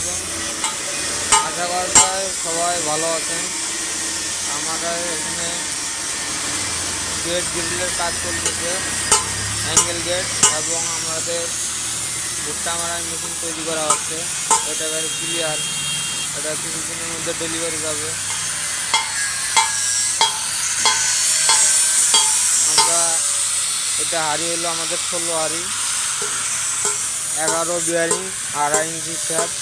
আলাইকুম। আশা করা যায় সবাই ভালো আছেন। আমরা এখানে গেট গ্রিলের কাজ চলতেছে, অ্যাঙ্গেল গেট, এবং আমাদের ভুট্টা মারার মেশিন তৈরি করা হচ্ছে। এটা এবার ক্লিয়ার, এটা কিছুদিনের মধ্যে ডেলিভারি যাবে। আমরা এটা হাড়ি হলো আমাদের 16 হাড়ি, 11 বিয়ারিং, 2.5 ইঞ্চি শ্যাফট।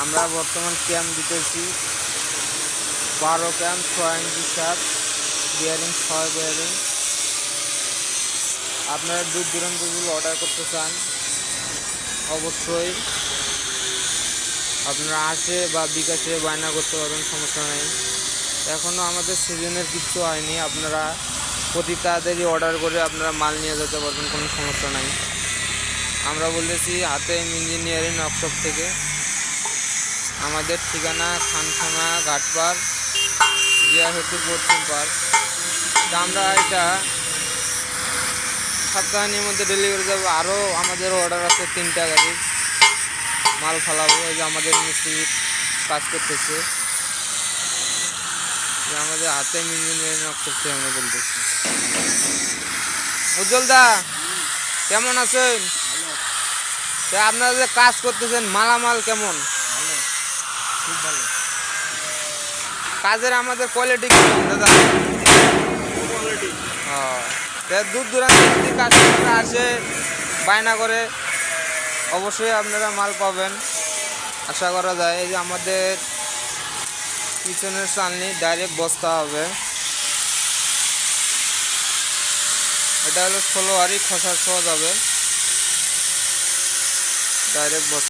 আমরা বর্তমান ক্যাম্প দিতেছি 12 ক্যাম্প, 6 ইঞ্চি শ্যাফট, বিয়ারিং 6 বিয়ারিং। আপনারা দূর দূরান্তগুলো অর্ডার করতে চান অবশ্যই আপনারা আসে বা বিকাশে বায়না করতে পারবেন, সমস্যা নেই। এখনও আমাদের সিজনের কিচ্ছু হয়নি, আপনারা প্রতি তাড়াতাড়ি অর্ডার করে আপনারা মাল নিয়ে যেতে পারবেন, কোনো সমস্যা নাই। আমরা বলেছি হাতেম ইঞ্জিনিয়ারিং ওয়ার্কশপ থেকে। আমাদের ঠিকানা খানখানা ঘাটপাড়, জিয়া সেতু পশ্চিম পার্ক। আমরা এটা সপ্তাহের মধ্যে ডেলিভারি যাবে। আরও আমাদের অর্ডার আছে 3টা গাড়ি মাল ফালাবো। এই যে আমাদের মিস্ত্রি কাজ করতেছে, আমাদের হাতেম ইঞ্জিনিয়ারিং ওয়ার্কশপ থেকে আমরা বলতেছি। উজ্জ্বল দা, কেমন আছেন? আপনারা যে কাজ করতেছেন, মালামাল কেমন? খুব ভালো কাজের আমাদের কোয়ালিটি কেমন দাদা? কোয়ালিটি। দূর দূরান্ত যদি কাস্টমাররা আসে বায়না করে, অবশ্যই আপনারা মাল পাবেন, আশা করা যায়। এই যে আমাদের পিছনের চালনি ডাইরেক্ট বস্তা হবে। এটা হলো 16 হাড়ি, খসার সহ যাবে ডাইরেক্ট বস্তা।